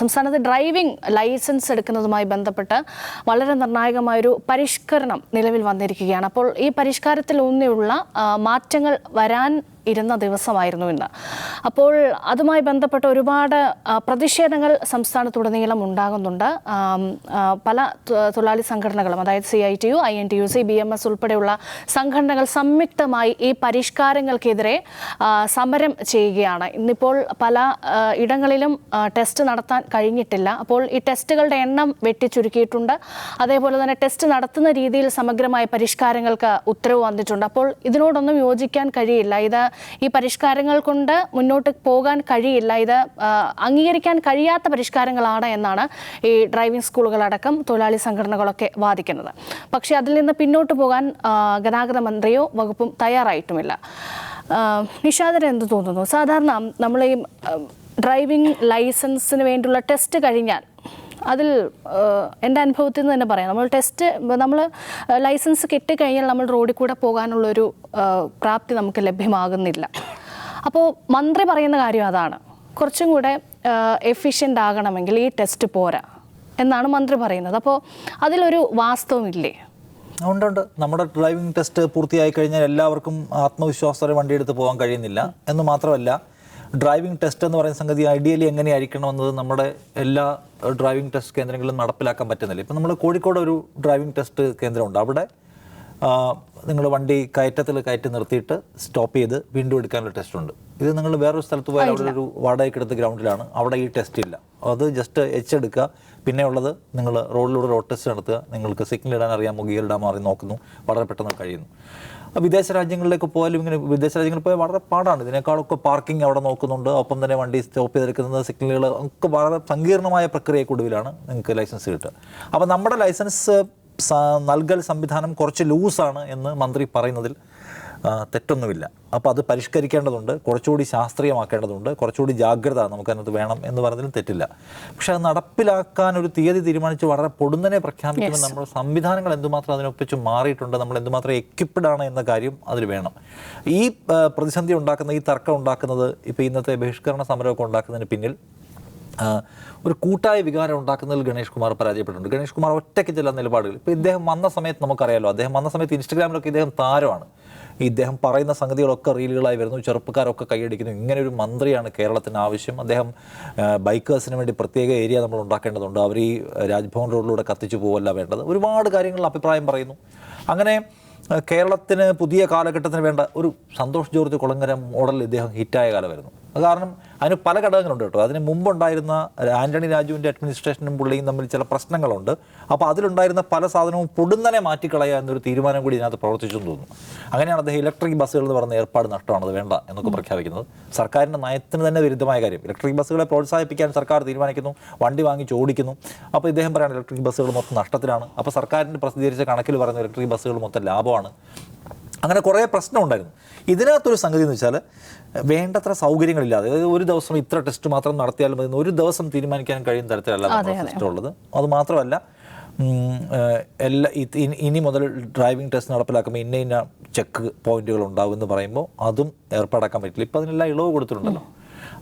സംസ്ഥാനത്ത് driving licence എടുക്കുന്നതുമായി ബന്ധപ്പെട്ട് വളരെ നിർണായകമായൊരു പരിഷ്കരണം നിലവിൽ വന്നിരിക്കുകയാണ്. അപ്പോൾ ഈ പരിഷ്കാരത്തിൽ ഊന്നിയുള്ള മാറ്റങ്ങൾ വരാൻ ഇരുന്ന ദിവസമായിരുന്നു ഇന്ന്. അപ്പോൾ അതുമായി ബന്ധപ്പെട്ട ഒരുപാട് പ്രതിഷേധങ്ങൾ സംസ്ഥാനത്തുടനീളം ഉണ്ടാകുന്നുണ്ട്. പല തൊഴിലാളി സംഘടനകളും, അതായത് CITU, INTUC, BMS ഉൾപ്പെടെയുള്ള സംഘടനകൾ സംയുക്തമായി ഈ പരിഷ്കാരങ്ങൾക്കെതിരെ സമരം ചെയ്യുകയാണ്. ഇന്നിപ്പോൾ പല ഇടങ്ങളിലും ടെസ്റ്റ് നടത്താൻ കഴിഞ്ഞിട്ടില്ല. അപ്പോൾ ഈ ടെസ്റ്റുകളുടെ എണ്ണം വെട്ടിച്ചുരുക്കിയിട്ടുണ്ട്. അതേപോലെ തന്നെ ടെസ്റ്റ് നടത്തുന്ന രീതിയിൽ സമഗ്രമായ പരിഷ്കാരങ്ങൾക്ക് ഉത്തരവ് വന്നിട്ടുണ്ട്. അപ്പോൾ ഇതിനോടൊന്നും യോജിക്കാൻ കഴിയില്ല. ഈ പരിഷ്കാരങ്ങൾ കൊണ്ട് മുന്നോട്ട് പോകാൻ കഴിയില്ല. ഇത് അംഗീകരിക്കാൻ കഴിയാത്ത പരിഷ്കാരങ്ങളാണ് എന്നാണ് ഈ ഡ്രൈവിംഗ് സ്കൂളുകളടക്കം തൊഴിലാളി സംഘടനകളൊക്കെ വാദിക്കുന്നത്. പക്ഷേ അതിൽ നിന്ന് പിന്നോട്ട് പോകാൻ ഗതാഗത മന്ത്രിയോ വകുപ്പും തയ്യാറായിട്ടുമില്ല. നിഷാദിന് എന്ത് തോന്നുന്നു? സാധാരണ നമ്മൾ ഈ ഡ്രൈവിംഗ് ലൈസൻസിന് വേണ്ടിയുള്ള ടെസ്റ്റ് കഴിഞ്ഞാൽ അതിൽ എൻ്റെ അനുഭവത്തിൽ നിന്ന് തന്നെ പറയാം, നമ്മൾ ലൈസൻസ് കിട്ടിക്കഴിഞ്ഞാൽ നമ്മൾ റോഡിൽ കൂടെ പോകാനുള്ളൊരു പ്രാപ്തി നമുക്ക് ലഭ്യമാകുന്നില്ല. അപ്പോൾ മന്ത്രി പറയുന്ന കാര്യം അതാണ്, കുറച്ചും കൂടെ എഫിഷ്യൻ്റ് ആകണമെങ്കിൽ ഈ ടെസ്റ്റ് പോരാ എന്നാണ് മന്ത്രി പറയുന്നത്. അപ്പോൾ അതിലൊരു വാസ്തവമില്ലേ? ഉണ്ട്. നമ്മുടെ ഡ്രൈവിംഗ് ടെസ്റ്റ് പൂർത്തിയായി കഴിഞ്ഞാൽ എല്ലാവർക്കും ആത്മവിശ്വാസത്തോടെ വണ്ടിയെടുത്ത് പോകാൻ കഴിയുന്നില്ല എന്ന് മാത്രമല്ല, ഡ്രൈവിംഗ് ടെസ്റ്റ് എന്ന് പറയുന്ന സംഗതി ഐഡിയലി എങ്ങനെയായിരിക്കണം എന്നത് നമ്മുടെ എല്ലാ ഡ്രൈവിംഗ് ടെസ്റ്റ് കേന്ദ്രങ്ങളിലും നടപ്പിലാക്കാൻ പറ്റുന്നില്ല. ഇപ്പം നമ്മൾ കോഴിക്കോട് ഒരു ഡ്രൈവിംഗ് ടെസ്റ്റ് കേന്ദ്രമുണ്ട്. അവിടെ നിങ്ങൾ വണ്ടി കയറ്റി നിർത്തിയിട്ട് സ്റ്റോപ്പ് ചെയ്ത് വീണ്ടും എടുക്കാനുള്ള ടെസ്റ്റ് ഉണ്ട്. ഇത് നിങ്ങൾ വേറൊരു സ്ഥലത്ത് പോയാൽ അവിടെ ഒരു വാടകയ്ക്കെടുത്ത ഗ്രൗണ്ടിലാണ്. അവിടെ ഈ ടെസ്റ്റ് ഇല്ല. അത് ജസ്റ്റ് എടുക്കുക. പിന്നെ ഉള്ളത് നിങ്ങൾ റോഡിലൂടെ റോഡ് ടെസ്റ്റ് നടത്തുക. നിങ്ങൾക്ക് സിഗ്നൽ ഇടാൻ അറിയാമോ, ഗിയർ ഇടാൻ മാറി നോക്കുന്നു, വളരെ പെട്ടെന്ന് കഴിയുന്നു. വിദേശ രാജ്യങ്ങളിലേക്ക് പോയാലും ഇങ്ങനെ വിദേശ രാജ്യങ്ങളിൽ പോയാൽ വളരെ പാടാണ്. ഇതിനേക്കാളൊക്കെ പാർക്കിംഗ് അവിടെ നോക്കുന്നുണ്ട്. ഒപ്പം തന്നെ വണ്ടി സ്റ്റോപ്പ് ചെയ്തെടുക്കുന്നത്, സിഗ്നലുകൾ ഒക്കെ വളരെ സങ്കീർണമായ പ്രക്രിയക്കൊടുവിലാണ് നിങ്ങൾക്ക് ലൈസൻസ് കിട്ടുക. അപ്പോൾ നമ്മുടെ ലൈസൻസ് നൽകൽ സംവിധാനം കുറച്ച് ലൂസാണ് എന്ന് മന്ത്രി പറയുന്നതിൽ തെറ്റൊന്നുമില്ല. അപ്പോൾ അത് പരിഷ്കരിക്കേണ്ടതുണ്ട്, കുറച്ചുകൂടി ശാസ്ത്രീയമാക്കേണ്ടതുണ്ട്, കുറച്ചുകൂടി ജാഗ്രത നമുക്കതിനകത്ത് വേണം എന്ന് പറയുന്നതിലും തെറ്റില്ല. പക്ഷെ അത് നടപ്പിലാക്കാൻ ഒരു തീയതി തീരുമാനിച്ച് വളരെ പൊടുന്നനെ പ്രഖ്യാപിക്കുമ്പോൾ നമ്മുടെ സംവിധാനങ്ങൾ എന്തുമാത്രം അതിനൊപ്പിച്ച് മാറിയിട്ടുണ്ട്, നമ്മൾ എന്തുമാത്രം എക്യുപ്ഡ് ആണ് എന്ന കാര്യം അതിൽ വേണം. ഈ പ്രതിസന്ധി ഉണ്ടാക്കുന്ന, ഈ തർക്കം ഉണ്ടാക്കുന്നത്, ഇപ്പോൾ ഇന്നത്തെ ബഹിഷ്കരണ സമരമൊക്കെ ഉണ്ടാക്കുന്നതിന് പിന്നിൽ ഒരു കൂട്ടായ വികാരം ഉണ്ടാക്കുന്നതിൽ ഗണേഷ് കുമാർ പരാജയപ്പെട്ടിട്ടുണ്ട്. ഗണേഷ് കുമാർ ഒറ്റയ്ക്ക് ചില നിലപാടുകൾ, ഇപ്പോൾ ഇദ്ദേഹം വന്ന സമയത്ത് നമുക്കറിയാലോ, അദ്ദേഹം വന്ന സമയത്ത് ഇൻസ്റ്റഗ്രാമിലൊക്കെ ഇദ്ദേഹം താരമാണ്. ഇദ്ദേഹം പറയുന്ന സംഗതികളൊക്കെ റീലുകളായി വരുന്നു, ചെറുപ്പക്കാരൊക്കെ കൈയടിക്കുന്നു. ഇങ്ങനെ ഒരു മന്ത്രിയാണ് കേരളത്തിന് ആവശ്യം. അദ്ദേഹം ബൈക്കേഴ്സിന് വേണ്ടി പ്രത്യേക ഏരിയ നമ്മൾ ഉണ്ടാക്കേണ്ടതുണ്ട്. അവർ ഈ രാജ്ഭവൻ റോഡിലൂടെ കത്തിച്ചു പോവല്ല വേണ്ടത്. ഒരുപാട് കാര്യങ്ങളിൽ അഭിപ്രായം പറയുന്നു. അങ്ങനെ കേരളത്തിന് പുതിയ കാലഘട്ടത്തിന് വേണ്ട ഒരു സന്തോഷ് ജോർജ് കുളങ്ങര മോഡൽ ഇദ്ദേഹം ഹിറ്റായ കാലമായിരുന്നു. കാരണം അതിന് പല ഘടകങ്ങളുണ്ട് കേട്ടോ. അതിന് മുമ്പുണ്ടായിരുന്ന ആൻ്റണി രാജുവിൻ്റെ അഡ്മിനിസ്ട്രേഷനും പുള്ളിയും തമ്മിൽ ചില പ്രശ്നങ്ങളുണ്ട്. അപ്പോൾ അതിലുണ്ടായിരുന്ന പല സാധനവും പൊടുന്നനെ മാറ്റിക്കളയുക എന്നൊരു തീരുമാനം കൂടി ഇതിനകത്ത് പ്രവർത്തിച്ചു എന്ന് തോന്നുന്നു. അങ്ങനെയാണ് അദ്ദേഹം ഇലക്ട്രിക് ബസ്സുകൾ എന്ന് പറയുന്ന ഏർപ്പാട് നഷ്ടമാണ്, അത് വേണ്ട എന്നൊക്കെ പ്രഖ്യാപിക്കുന്നത്. സർക്കാരിൻ്റെ നയത്തിന് തന്നെ വിരുദ്ധമായ കാര്യം. ഇലക്ട്രിക് ബസ്സുകളെ പ്രോത്സാഹിപ്പിക്കാൻ സർക്കാർ തീരുമാനിക്കുന്നു, വണ്ടി വാങ്ങിച്ച് ഓടിക്കുന്നു. അപ്പോൾ ഇദ്ദേഹം പറയുന്നത് ഇലക്ട്രിക് ബസ്സുകൾ മൊത്തം നഷ്ടത്തിലാണ്. അപ്പോൾ സർക്കാരിൻ്റെ പ്രസിദ്ധീകരിച്ച കണക്കിൽ പറയുന്ന ഇലക്ട്രിക് ബസ്സുകൾ മൊത്തം ലാഭമാണ്. അങ്ങനെ കുറേ പ്രശ്നം ഉണ്ടായിരുന്നു. ഇതിനകത്തൊരു സംഗതി എന്ന് വെച്ചാൽ, വേണ്ടത്ര സൗകര്യങ്ങളില്ലാതെ, അതായത് ഒരു ദിവസം ഇത്ര ടെസ്റ്റ് മാത്രം നടത്തിയാലും മതി, ഒരു ദിവസം തീരുമാനിക്കാൻ കഴിയുന്ന തരത്തിലല്ല സിസ്റ്റം ഉള്ളത്. അതുമാത്രമല്ല, ഇനി മുതൽ ഡ്രൈവിംഗ് ടെസ്റ്റ് നടപ്പിലാക്കുമ്പോൾ ഇന്ന ചെക്ക് പോയിന്റുകൾ ഉണ്ടാവും എന്ന് പറയുമ്പോൾ അതും ഏർപ്പാടാക്കാൻ പറ്റില്ല. ഇപ്പോൾ അതിനെല്ലാം ഇളവ് കൊടുത്തിട്ടുണ്ടല്ലോ.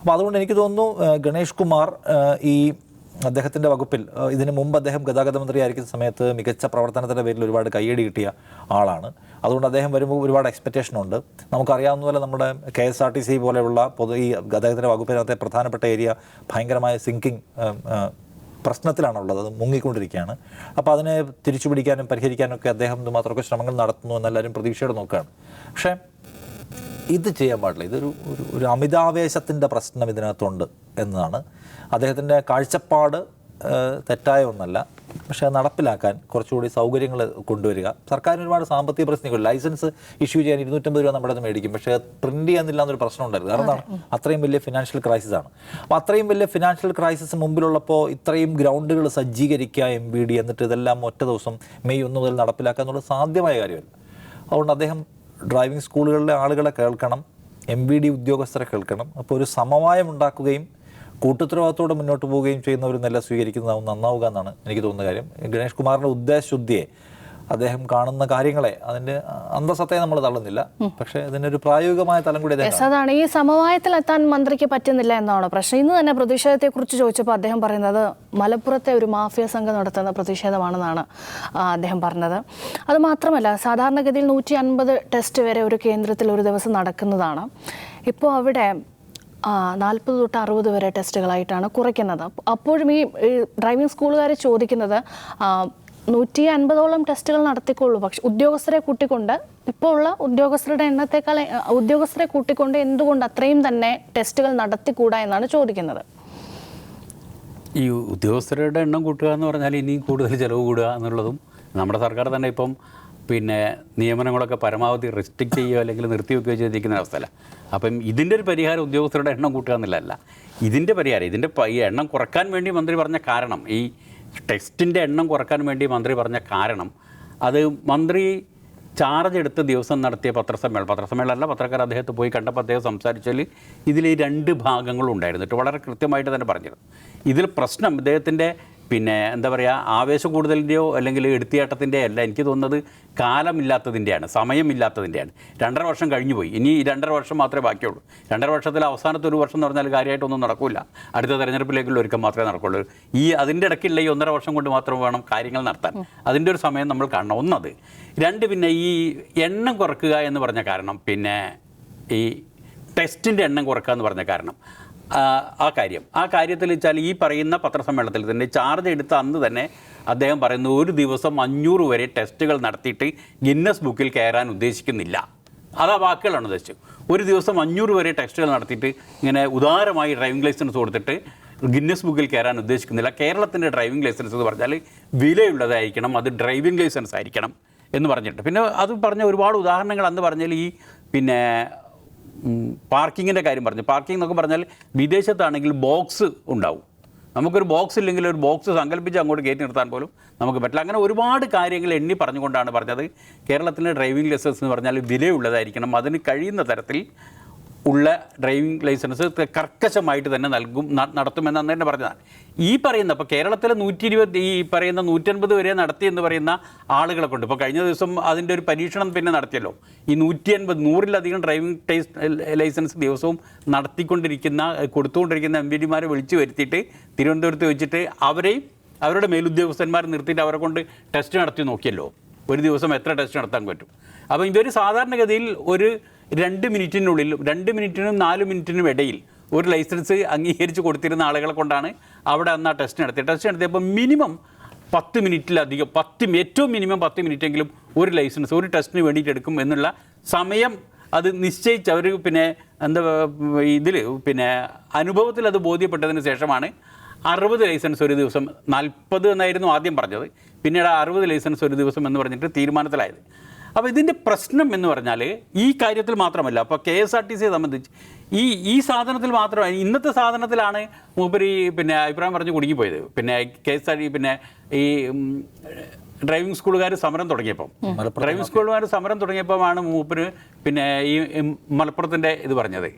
അപ്പോൾ അതുകൊണ്ട് എനിക്ക് തോന്നുന്നു ഗണേഷ് കുമാർ അദ്ദേഹത്തിൻ്റെ വകുപ്പിൽ ഇതിനു മുമ്പ് അദ്ദേഹം ഗതാഗത മന്ത്രി ആയിരിക്കുന്ന സമയത്ത് മികച്ച പ്രവർത്തനത്തിൻ്റെ പേരിൽ ഒരുപാട് കയ്യടി കിട്ടിയ ആളാണ്. അതുകൊണ്ട് അദ്ദേഹം വരുമ്പോൾ ഒരുപാട് എക്സ്പെക്റ്റേഷനുണ്ട്. നമുക്കറിയാവുന്ന പോലെ നമ്മുടെ KSRTC പോലെയുള്ള ഈ ഗതാഗതത്തിൻ്റെ വകുപ്പിനകത്തെ പ്രധാനപ്പെട്ട ഏരിയ ഭയങ്കരമായ സിങ്കിങ് പ്രശ്നത്തിലാണുള്ളത്, അത് മുങ്ങിക്കൊണ്ടിരിക്കുകയാണ്. അപ്പോൾ അതിനെ തിരിച്ചു പിടിക്കാനും പരിഹരിക്കാനും ഒക്കെ അദ്ദേഹം മാത്രമൊക്കെ ശ്രമങ്ങൾ നടത്തുന്നു എന്നെല്ലാവരും പ്രതീക്ഷയോടെ നോക്കുകയാണ്. പക്ഷേ ഇത് ചെയ്യാൻ പാടില്ല. ഒരു അമിതാവേശത്തിൻ്റെ പ്രശ്നം ഇതിനകത്തുണ്ട് എന്നതാണ്. അദ്ദേഹത്തിൻ്റെ കാഴ്ചപ്പാട് തെറ്റായ ഒന്നല്ല, പക്ഷേ നടപ്പിലാക്കാൻ കുറച്ചുകൂടി സൗകര്യങ്ങൾ കൊണ്ടുവരിക. സർക്കാരിന് ഒരുപാട് സാമ്പത്തിക പ്രശ്നങ്ങൾ, ലൈസൻസ് ഇഷ്യൂ ചെയ്യാൻ 250 രൂപ നമ്മുടെ മേടിക്കും, പക്ഷേ പ്രിന്റ് ചെയ്യാനില്ല എന്നൊരു പ്രശ്നം ഉണ്ടായിരുന്നു. കാരണം എന്താണ്, അത്രയും വലിയ ഫിനാൻഷ്യൽ ക്രൈസിസ് ആണ്. അപ്പോൾ അത്രയും വലിയ ഫിനാൻഷ്യൽ ക്രൈസിസ് മുമ്പിലുള്ളപ്പോൾ ഇത്രയും ഗ്രൗണ്ടുകൾ സജ്ജീകരിക്കുക MVD, എന്നിട്ട് ഇതെല്ലാം ഒറ്റ ദിവസം മെയ് 1 മുതൽ നടപ്പിലാക്കുക എന്നുള്ളത് സാധ്യമായ കാര്യമല്ല. അതുകൊണ്ട് അദ്ദേഹം ഡ്രൈവിംഗ് സ്കൂളുകളിലെ ആളുകളെ കേൾക്കണം, MVD ഉദ്യോഗസ്ഥരെ കേൾക്കണം. അപ്പോൾ ഒരു സമവായം ഉണ്ടാക്കുകയും കൂട്ടുത്തരവാദിത്തോടെ മുന്നോട്ട് പോവുകയും ചെയ്യുന്ന ഒരു നില സ്വീകരിക്കുന്നതാവും നന്നാവുക എന്നാണ് എനിക്ക് തോന്നുന്ന കാര്യം. ഗണേഷ് കുമാറിൻ്റെ ഉദ്ദേശശുദ്ധിയെ അദ്ദേഹം കാണുന്ന കാര്യങ്ങളെ അതിൻ്റെ അന്തസത്തയെ നമ്മൾ തള്ളുന്നില്ല. പക്ഷേ അതിനൊരു പ്രായോഗികമായ തലം കൂടി അതാണ് ഈ സമവായത്തിലെത്താൻ മന്ത്രിക്ക് പറ്റുന്നില്ല എന്നാണ് പ്രശ്നം. ഇന്ന് തന്നെ പ്രതിഷേധത്തെക്കുറിച്ച് ചോദിച്ചപ്പോൾ അദ്ദേഹം പറയുന്നത് മലപ്പുറത്തെ ഒരു മാഫിയ സംഘം നടത്തുന്ന പ്രതിഷേധമാണെന്നാണ് അദ്ദേഹം പറഞ്ഞത്. അതുമാത്രമല്ല, സാധാരണഗതിയിൽ 150 ടെസ്റ്റ് വരെ ഒരു കേന്ദ്രത്തിൽ ഒരു ദിവസം നടക്കുന്നതാണ്. ഇപ്പോൾ അവിടെ 40 തൊട്ട് 60 വരെ ടെസ്റ്റുകളായിട്ടാണ് കുറയ്ക്കുന്നത്. അപ്പോഴും ഈ ഡ്രൈവിംഗ് സ്കൂളുകാർ ചോദിക്കുന്നത് 150ഓളം ടെസ്റ്റുകൾ നടത്തിക്കൊള്ളൂ, പക്ഷെ ഉദ്യോഗസ്ഥരെ കൂട്ടിക്കൊണ്ട് ഇപ്പോൾ ഉള്ള ഉദ്യോഗസ്ഥരുടെ എണ്ണത്തെക്കാൾ ഉദ്യോഗസ്ഥരെ കൂട്ടിക്കൊണ്ട് എന്തുകൊണ്ട് അത്രയും തന്നെ ടെസ്റ്റുകൾ നടത്തിക്കൂടാ എന്നാണ് ചോദിക്കുന്നത്. ഈ ഉദ്യോഗസ്ഥരുടെ എണ്ണം കൂട്ടുക എന്ന് പറഞ്ഞാൽ ഇനിയും കൂടുതൽ ചിലവ് കൂടുക എന്നുള്ളതും നമ്മുടെ സർക്കാർ തന്നെ ഇപ്പം നിയമനങ്ങളൊക്കെ പരമാവധി റെസ്ട്രിക്റ്റ് ചെയ്യുകയോ അല്ലെങ്കിൽ നിർത്തിവെക്കുകയോ ചെയ്തിരിക്കുന്ന അവസ്ഥയല്ല. അപ്പം ഇതിൻ്റെ ഒരു പരിഹാരം ഉദ്യോഗസ്ഥരുടെ എണ്ണം കൂട്ടുക എന്നുള്ളതല്ല. ഇതിൻ്റെ പരിഹാരം ഈ എണ്ണം കുറക്കാൻ വേണ്ടി മന്ത്രി പറഞ്ഞ കാരണം, ഈ ടെസ്റ്റിൻ്റെ എണ്ണം കുറക്കാൻ വേണ്ടി മന്ത്രി പറഞ്ഞ കാരണം, അത് മന്ത്രി ചാർജ് എടുത്ത് ദിവസം നടത്തിയ പത്രസമ്മേളനമല്ല, പത്രക്കാർ അദ്ദേഹത്തെ പോയി കണ്ടപ്പോൾ അദ്ദേഹം സംസാരിച്ചാൽ ഇതിൽ 2 ഭാഗങ്ങളുണ്ടായിരുന്നു. വളരെ കൃത്യമായിട്ട് തന്നെ പറഞ്ഞിരുന്നു. ഇതിൽ പ്രശ്നം ഇദ്ദേഹത്തിൻ്റെ എന്താ പറയുക, ആവേശം കൂടുതലിൻ്റെയോ അല്ലെങ്കിൽ എടുത്തിയാട്ടത്തിൻ്റെ അല്ല. എനിക്ക് തോന്നുന്നത് കാലമില്ലാത്തതിൻ്റെയാണ്, സമയമില്ലാത്തതിൻ്റെയാണ്. 2.5 വർഷം കഴിഞ്ഞു പോയി. ഇനി 2.5 വർഷം മാത്രമേ ബാക്കിയുള്ളൂ. 2.5 വർഷത്തിൽ അവസാനത്തെ 1 വർഷം എന്ന് പറഞ്ഞാൽ കാര്യമായിട്ടൊന്നും നടക്കില്ല. അടുത്ത തെരഞ്ഞെടുപ്പിലേക്കുള്ള ഒരുക്കം മാത്രമേ നടക്കുള്ളൂ. അതിൻ്റെ ഇടയ്ക്കുള്ള ഈ 1.5 വർഷം കൊണ്ട് മാത്രം വേണം കാര്യങ്ങൾ നടത്താൻ. അതിൻ്റെ ഒരു സമയം നമ്മൾ കാണണം. ഒന്നത്. 2, ഈ എണ്ണം കുറക്കുക എന്ന് പറഞ്ഞ കാരണം, ഈ ടെസ്റ്റിൻ്റെ എണ്ണം കുറക്കുക എന്ന് പറഞ്ഞ കാരണം, ആ കാര്യത്തിൽ വെച്ചാൽ ഈ പറയുന്ന പത്രസമ്മേളനത്തിൽ തന്നെ ചാർജ് എടുത്ത അന്ന് തന്നെ അദ്ദേഹം പറയുന്നു, ഒരു ദിവസം 500 വരെ ടെസ്റ്റുകൾ നടത്തിയിട്ട് ഗിന്നസ് ബുക്കിൽ കയറാൻ ഉദ്ദേശിക്കുന്നില്ല. അതാ വാക്കുകളാണ് ഉദ്ദേശിച്ചത്. ഒരു ദിവസം 500 വരെ ടെസ്റ്റുകൾ നടത്തിയിട്ട് ഇങ്ങനെ ഉദാരമായി ഡ്രൈവിംഗ് ലൈസൻസ് കൊടുത്തിട്ട് ഗിന്നസ് ബുക്കിൽ കയറാൻ ഉദ്ദേശിക്കുന്നില്ല. കേരളത്തിൻ്റെ ഡ്രൈവിംഗ് ലൈസൻസ് എന്ന് പറഞ്ഞാൽ വിലയുള്ളതായിരിക്കണം, അത് ഡ്രൈവിംഗ് ലൈസൻസ് ആയിരിക്കണം എന്ന് പറഞ്ഞിട്ട്. പിന്നെ അത് പറഞ്ഞ ഒരുപാട് ഉദാഹരണങ്ങൾ അന്ന് പറഞ്ഞാൽ ഈ പാർക്കിങ്ങിൻ്റെ കാര്യം പറഞ്ഞു. പാർക്കിംഗ് എന്നൊക്കെ പറഞ്ഞാൽ വിദേശത്താണെങ്കിൽ ബോക്സ് ഉണ്ടാവും. നമുക്കൊരു ബോക്സ് ഇല്ലെങ്കിൽ ഒരു ബോക്സ് സങ്കല്പിച്ച് അങ്ങോട്ട് കയറ്റി നിർത്താൻ പോലും നമുക്ക് പറ്റില്ല. അങ്ങനെ ഒരുപാട് കാര്യങ്ങൾ എണ്ണി പറഞ്ഞുകൊണ്ടാണ് പറഞ്ഞത് കേരളത്തിലെ ഡ്രൈവിംഗ് ലൈസൻസ് എന്ന് പറഞ്ഞാൽ വിലയുള്ളതായിരിക്കണം, അതിന് കഴിയുന്ന തരത്തിൽ ഉള്ള ഡ്രൈവിംഗ് ലൈസൻസ് കർക്കശമായിട്ട് തന്നെ നടത്തുമെന്ന് അന്ന് തന്നെ പറഞ്ഞതാണ്. ഈ പറയുന്ന ഇപ്പോൾ കേരളത്തിലെ 120 ഈ പറയുന്ന 150 വരെ നടത്തി എന്ന് പറയുന്ന ആളുകളെ കൊണ്ട് ഇപ്പോൾ കഴിഞ്ഞ ദിവസം അതിൻ്റെ ഒരു പരീക്ഷണം പിന്നെ നടത്തിയല്ലോ. ഈ 150-100-ലധികം ഡ്രൈവിംഗ് ലൈസൻസ് ദിവസവും കൊടുത്തുകൊണ്ടിരിക്കുന്ന MPDമാരെ വിളിച്ചു വരുത്തിയിട്ട് തിരുവനന്തപുരത്ത് വെച്ചിട്ട് അവരുടെ മേലുദ്യോഗസ്ഥന്മാർ നിർത്തിയിട്ട് അവരെ കൊണ്ട് ടെസ്റ്റ് നടത്തി നോക്കിയല്ലോ. ഒരു ദിവസം എത്ര ടെസ്റ്റ് നടത്താൻ പറ്റും. അപ്പോൾ ഇതൊരു സാധാരണഗതിയിൽ ഒരു 2 മിനിറ്റിനുള്ളിൽ 2 മിനിറ്റിനും 4 മിനിറ്റിനും ഇടയിൽ ഒരു ലൈസൻസ് അംഗീകരിച്ച് കൊടുത്തിരുന്ന ആളുകളെ കൊണ്ടാണ് അവിടെ അന്ന് ആ ടെസ്റ്റ് നടത്തിയപ്പോൾ മിനിമം 10 മിനിറ്റിലധികം ഏറ്റവും മിനിമം 10 മിനിറ്റെങ്കിലും ഒരു ലൈസൻസ് ഒരു ടെസ്റ്റിന് വേണ്ടിയിട്ട് എടുക്കും എന്നുള്ള സമയം അത് നിശ്ചയിച്ച് അവർ അനുഭവത്തിൽ അത് ബോധ്യപ്പെട്ടതിന് ശേഷമാണ് 60 ലൈസൻസ് ഒരു ദിവസം, 40 എന്നായിരുന്നു ആദ്യം പറഞ്ഞത്, പിന്നീട് 60 ലൈസൻസ് ഒരു ദിവസം എന്ന് പറഞ്ഞിട്ട് തീരുമാനത്തിലായത്. അപ്പോൾ ഇതിൻ്റെ പ്രശ്നം എന്ന് പറഞ്ഞാൽ ഈ കാര്യത്തിൽ മാത്രമല്ല, അപ്പോൾ KSRTCയെ സംബന്ധിച്ച് ഈ സാധനത്തിൽ മാത്രമല്ല, ഇന്നത്തെ സാധനത്തിലാണ് മൂപ്പര് അഭിപ്രായം പറഞ്ഞ് കുടുങ്ങിപ്പോയത്. ഈ ഡ്രൈവിംഗ് സ്കൂളുകാർ സമരം തുടങ്ങിയപ്പോഴാണ് മൂപ്പര് ഈ മലപ്പുറത്തിൻ്റെ ഇത് പറഞ്ഞത്,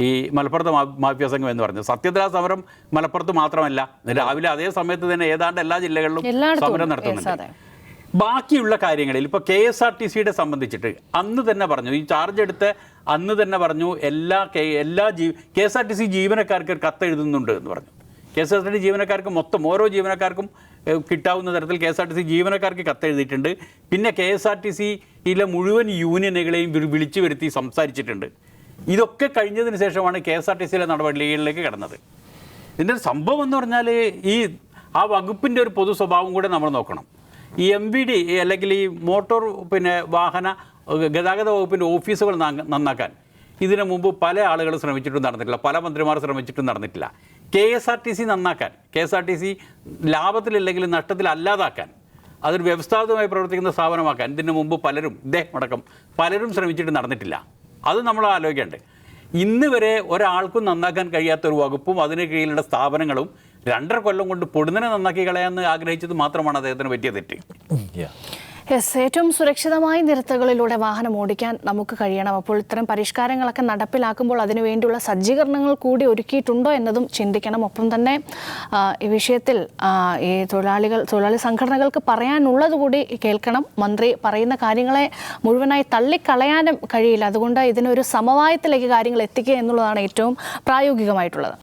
ഈ മലപ്പുറത്തെ മാഫിയ സംഘം എന്ന് പറഞ്ഞത്. സത്യത്തിൽ ആ സമരം മലപ്പുറത്ത് മാത്രമല്ല, രാവിലെ അതേ സമയത്ത് തന്നെ ഏതാണ്ട് എല്ലാ ജില്ലകളിലും സമരം നടത്തുന്നുണ്ട്. ബാക്കിയുള്ള കാര്യങ്ങളിൽ ഇപ്പോൾ KSRTCയുടെ സംബന്ധിച്ചിട്ട് അന്ന് തന്നെ പറഞ്ഞു, ഈ ചാർജ് എടുത്ത് അന്ന് തന്നെ പറഞ്ഞു, KSRTC ജീവനക്കാർക്ക് ഒരു കത്ത് എഴുതുന്നുണ്ട് എന്ന് പറഞ്ഞു. KSRTC ജീവനക്കാർക്ക് മൊത്തം ഓരോ ജീവനക്കാർക്കും കിട്ടാവുന്ന തരത്തിൽ KSRTC ജീവനക്കാർക്ക് കത്തെഴുതിയിട്ടുണ്ട്. പിന്നെ KSRTCയിലെ മുഴുവൻ യൂണിയനുകളെയും വിളിച്ചു വരുത്തി സംസാരിച്ചിട്ടുണ്ട്. ഇതൊക്കെ കഴിഞ്ഞതിന് ശേഷമാണ് KSRTCയിലെ നടപടികളിലേക്ക് കടന്നത്. ഇതിൻ്റെ സംഭവം എന്ന് പറഞ്ഞാൽ ആ വകുപ്പിൻ്റെ ഒരു പൊതു സ്വഭാവം കൂടെ നമ്മൾ നോക്കണം. ഈ MVD അല്ലെങ്കിൽ ഈ മോട്ടോർ വാഹന ഗതാഗത വകുപ്പിൻ്റെ ഓഫീസുകൾ നന്നാക്കാൻ ഇതിനു മുമ്പ് പല ആളുകൾ ശ്രമിച്ചിട്ടും നടന്നിട്ടില്ല, പല മന്ത്രിമാർ ശ്രമിച്ചിട്ടും നടന്നിട്ടില്ല. KSRTC നന്നാക്കാൻ, KSRTC ലാഭത്തിലില്ലെങ്കിൽ നഷ്ടത്തിലല്ലാതാക്കാൻ, അതൊരു വ്യവസ്ഥാപിതമായി പ്രവർത്തിക്കുന്ന സ്ഥാപനമാക്കാൻ ഇതിനു മുമ്പ് ഇദ്ദേഹം അടക്കം പലരും ശ്രമിച്ചിട്ട് നടന്നിട്ടില്ല. അത് നമ്മൾ ആലോചിക്കേണ്ടത്. ഇന്ന് വരെ ഒരാൾക്കും നന്നാക്കാൻ കഴിയാത്തൊരു വകുപ്പും അതിന് കീഴിലുള്ള സ്ഥാപനങ്ങളും 2.5 കൊല്ലം കൊണ്ട് പൊടുന്നനെ നന്നാക്കി കളയാമെന്ന് ആഗ്രഹിച്ചത് മാത്രമാണ് അദ്ദേഹത്തിന് പറ്റിയ തെറ്റ്. യെസ്, ഏറ്റവും സുരക്ഷിതമായ നിരത്തുകളിലൂടെ വാഹനം ഓടിക്കാൻ നമുക്ക് കഴിയണം. അപ്പോൾ ഇത്തരം പരിഷ്കാരങ്ങളൊക്കെ നടപ്പിലാക്കുമ്പോൾ അതിനുവേണ്ടിയുള്ള സജ്ജീകരണങ്ങൾ കൂടി ഒരുക്കിയിട്ടുണ്ടോ എന്നതും ചിന്തിക്കണം. ഒപ്പം തന്നെ ഈ വിഷയത്തിൽ ഈ തൊഴിലാളി സംഘടനകൾക്ക് പറയാനുള്ളത് കൂടി കേൾക്കണം. മന്ത്രി പറയുന്ന കാര്യങ്ങളെ മുഴുവനായി തള്ളിക്കളയാനും കഴിയില്ല. അതുകൊണ്ട് ഇതിനൊരു സമവായത്തിലേക്ക് കാര്യങ്ങൾ എത്തിക്കുക എന്നുള്ളതാണ് ഏറ്റവും പ്രായോഗികമായിട്ടുള്ളത്.